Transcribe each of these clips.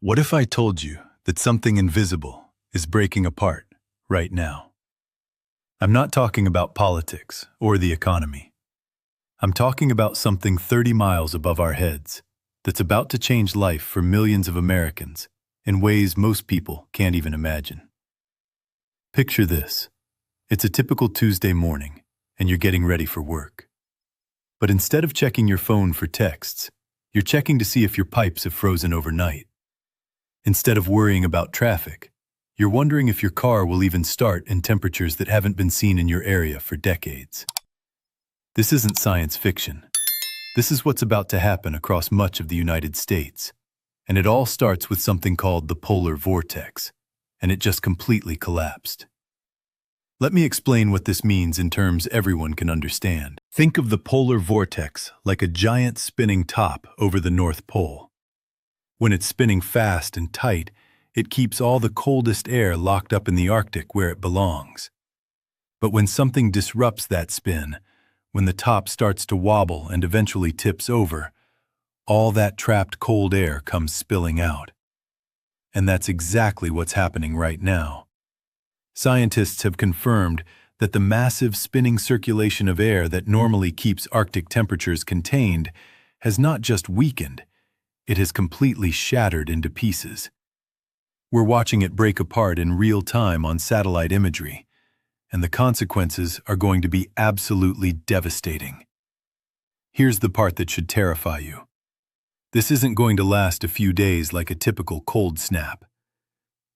What if I told you that something invisible is breaking apart right now? I'm not talking about politics or the economy. I'm talking about something 30 miles above our heads that's about to change life for millions of Americans in ways most people can't even imagine. Picture this. It's a typical Tuesday morning, and you're getting ready for work. But instead of checking your phone for texts, you're checking to see if your pipes have frozen overnight. Instead of worrying about traffic, you're wondering if your car will even start in temperatures that haven't been seen in your area for decades. This isn't science fiction. This is what's about to happen across much of the United States. And it all starts with something called the polar vortex, and it just completely collapsed. Let me explain what this means in terms everyone can understand. Think of the polar vortex like a giant spinning top over the North Pole. When it's spinning fast and tight, it keeps all the coldest air locked up in the Arctic where it belongs. But when something disrupts that spin, when the top starts to wobble and eventually tips over, all that trapped cold air comes spilling out. And that's exactly what's happening right now. Scientists have confirmed that the massive spinning circulation of air that normally keeps Arctic temperatures contained has not just weakened, it has completely shattered into pieces. We're watching it break apart in real time on satellite imagery, and the consequences are going to be absolutely devastating. Here's the part that should terrify you. This isn't going to last a few days like a typical cold snap.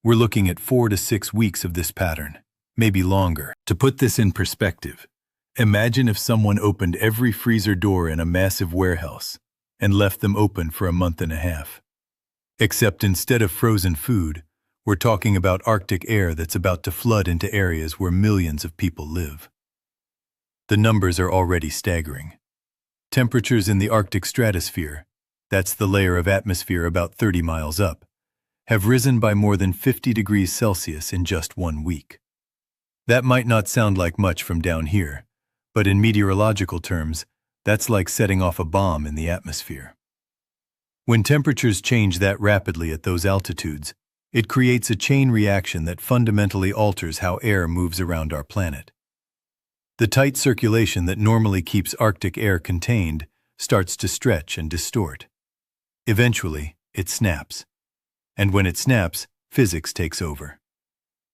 We're looking at 4 to 6 weeks of this pattern, maybe longer. To put this in perspective, imagine if someone opened every freezer door in a massive warehouse and left them open for a month and a half. Except instead of frozen food, we're talking about Arctic air that's about to flood into areas where millions of people live. The numbers are already staggering. Temperatures in the Arctic stratosphere, that's the layer of atmosphere about 30 miles up, have risen by more than 50 degrees Celsius in just 1 week. That might not sound like much from down here, but in meteorological terms, that's like setting off a bomb in the atmosphere. When temperatures change that rapidly at those altitudes, it creates a chain reaction that fundamentally alters how air moves around our planet. The tight circulation that normally keeps Arctic air contained starts to stretch and distort. Eventually, it snaps. And when it snaps, physics takes over.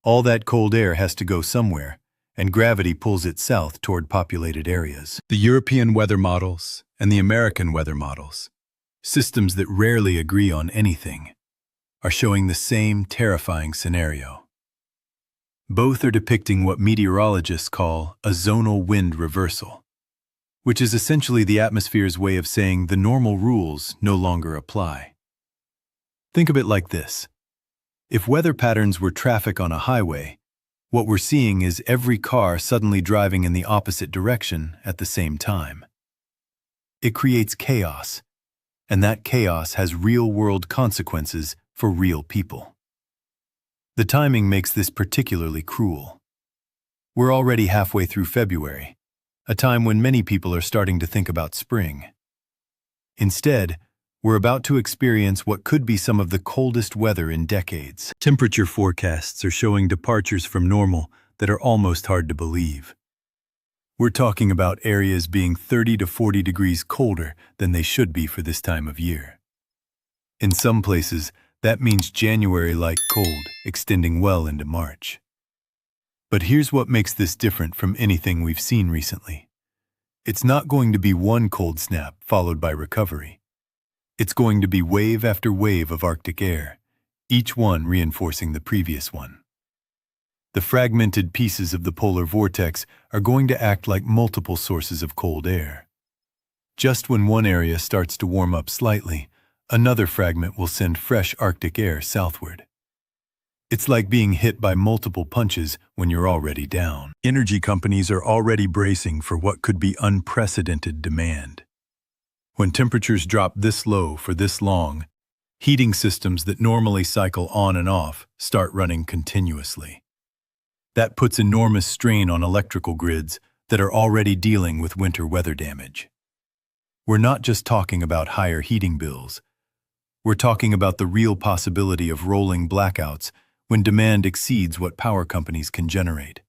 All that cold air has to go somewhere, and gravity pulls it south toward populated areas. The European weather models and the American weather models, systems that rarely agree on anything, are showing the same terrifying scenario. Both are depicting what meteorologists call a zonal wind reversal, which is essentially the atmosphere's way of saying the normal rules no longer apply. Think of it like this. If weather patterns were traffic on a highway, what we're seeing is every car suddenly driving in the opposite direction at the same time. It creates chaos, and that chaos has real-world consequences for real people. The timing makes this particularly cruel. We're already halfway through February, a time when many people are starting to think about spring. Instead, we're about to experience what could be some of the coldest weather in decades. Temperature forecasts are showing departures from normal that are almost hard to believe. We're talking about areas being 30 to 40 degrees colder than they should be for this time of year. In some places, that means January-like cold extending well into March. But here's what makes this different from anything we've seen recently. It's not going to be one cold snap followed by recovery. It's going to be wave after wave of Arctic air, each one reinforcing the previous one. The fragmented pieces of the polar vortex are going to act like multiple sources of cold air. Just when one area starts to warm up slightly, another fragment will send fresh Arctic air southward. It's like being hit by multiple punches when you're already down. Energy companies are already bracing for what could be unprecedented demand. When temperatures drop this low for this long, heating systems that normally cycle on and off start running continuously. That puts enormous strain on electrical grids that are already dealing with winter weather damage. We're not just talking about higher heating bills. We're talking about the real possibility of rolling blackouts when demand exceeds what power companies can generate.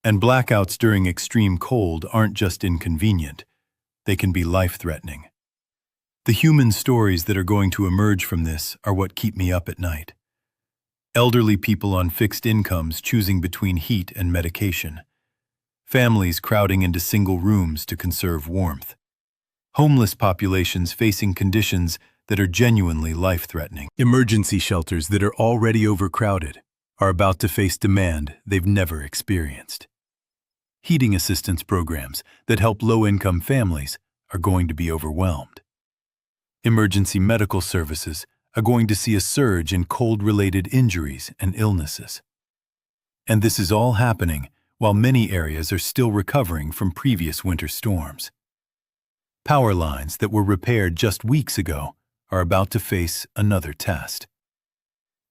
And blackouts during extreme cold aren't just inconvenient, they can be life-threatening. The human stories that are going to emerge from this are what keep me up at night. Elderly people on fixed incomes choosing between heat and medication. Families crowding into single rooms to conserve warmth. Homeless populations facing conditions that are genuinely life-threatening. Emergency shelters that are already overcrowded are about to face demand they've never experienced. Heating assistance programs that help low-income families are going to be overwhelmed. Emergency medical services are going to see a surge in cold-related injuries and illnesses. And this is all happening while many areas are still recovering from previous winter storms. Power lines that were repaired just weeks ago are about to face another test.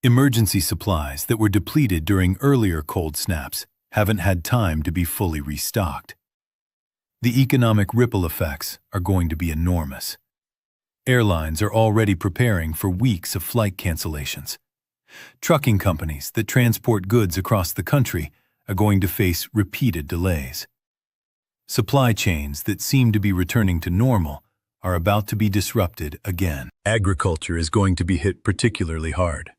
Emergency supplies that were depleted during earlier cold snaps haven't had time to be fully restocked. The economic ripple effects are going to be enormous. Airlines are already preparing for weeks of flight cancellations. Trucking companies that transport goods across the country are going to face repeated delays. Supply chains that seem to be returning to normal are about to be disrupted again. Agriculture is going to be hit particularly hard.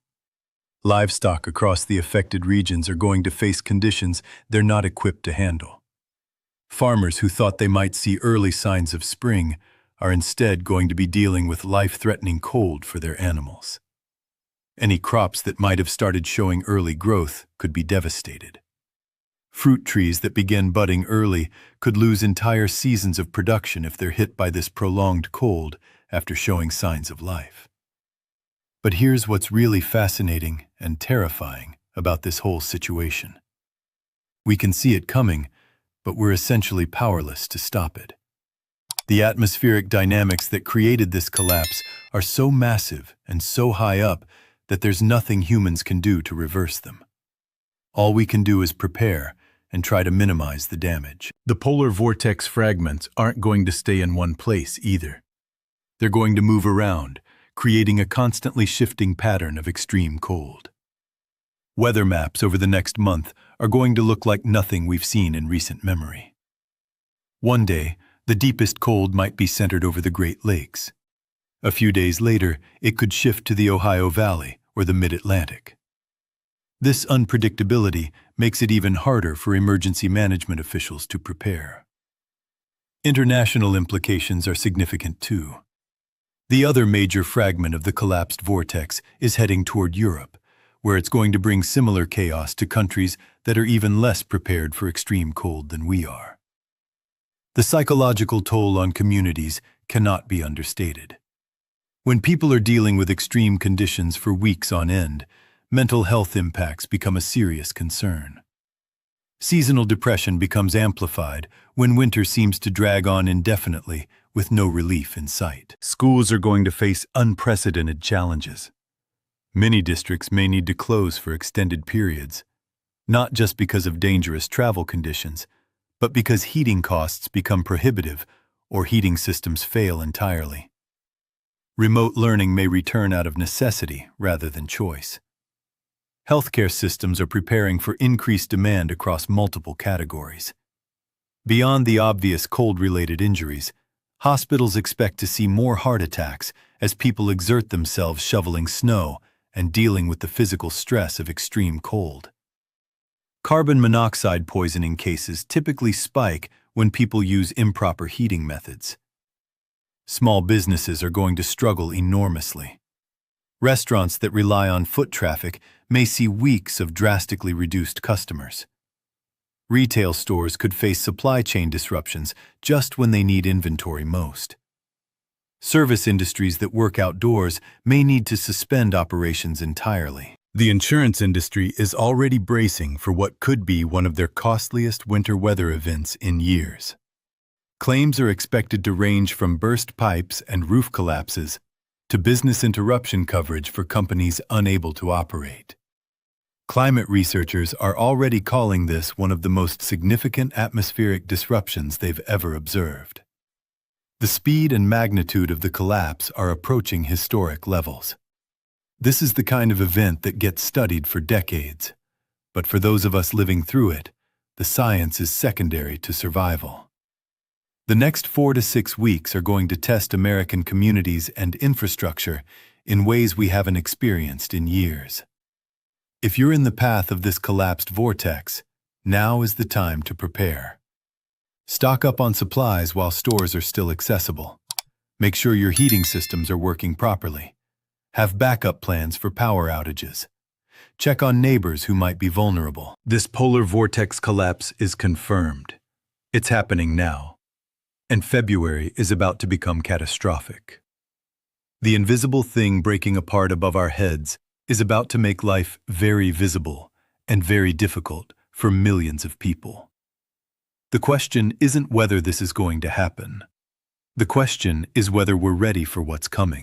Livestock across the affected regions are going to face conditions they're not equipped to handle. Farmers who thought they might see early signs of spring are instead going to be dealing with life-threatening cold for their animals. Any crops that might have started showing early growth could be devastated. Fruit trees that begin budding early could lose entire seasons of production if they're hit by this prolonged cold after showing signs of life. But here's what's really fascinating and terrifying about this whole situation. We can see it coming, but we're essentially powerless to stop it. The atmospheric dynamics that created this collapse are so massive and so high up that there's nothing humans can do to reverse them. All we can do is prepare and try to minimize the damage. The polar vortex fragments aren't going to stay in one place either. They're going to move around, creating a constantly shifting pattern of extreme cold. Weather maps over the next month are going to look like nothing we've seen in recent memory. One day, the deepest cold might be centered over the Great Lakes. A few days later, it could shift to the Ohio Valley or the Mid-Atlantic. This unpredictability makes it even harder for emergency management officials to prepare. International implications are significant too. The other major fragment of the collapsed vortex is heading toward Europe, where it's going to bring similar chaos to countries that are even less prepared for extreme cold than we are. The psychological toll on communities cannot be understated. When people are dealing with extreme conditions for weeks on end, mental health impacts become a serious concern. Seasonal depression becomes amplified when winter seems to drag on indefinitely with no relief in sight. Schools are going to face unprecedented challenges. Many districts may need to close for extended periods, not just because of dangerous travel conditions, but because heating costs become prohibitive or heating systems fail entirely. Remote learning may return out of necessity rather than choice. Healthcare systems are preparing for increased demand across multiple categories. Beyond the obvious cold-related injuries, hospitals expect to see more heart attacks as people exert themselves shoveling snow and dealing with the physical stress of extreme cold. Carbon monoxide poisoning cases typically spike when people use improper heating methods. Small businesses are going to struggle enormously. Restaurants that rely on foot traffic may see weeks of drastically reduced customers. Retail stores could face supply chain disruptions just when they need inventory most. Service industries that work outdoors may need to suspend operations entirely. The insurance industry is already bracing for what could be one of their costliest winter weather events in years. Claims are expected to range from burst pipes and roof collapses to business interruption coverage for companies unable to operate. Climate researchers are already calling this one of the most significant atmospheric disruptions they've ever observed. The speed and magnitude of the collapse are approaching historic levels. This is the kind of event that gets studied for decades, but for those of us living through it, the science is secondary to survival. The next 4 to 6 weeks are going to test American communities and infrastructure in ways we haven't experienced in years. If you're in the path of this collapsed vortex, now is the time to prepare. Stock up on supplies while stores are still accessible. Make sure your heating systems are working properly. Have backup plans for power outages. Check on neighbors who might be vulnerable. This polar vortex collapse is confirmed. It's happening now. And February is about to become catastrophic. The invisible thing breaking apart above our heads is about to make life very visible and very difficult for millions of people. The question isn't whether this is going to happen. The question is whether we're ready for what's coming.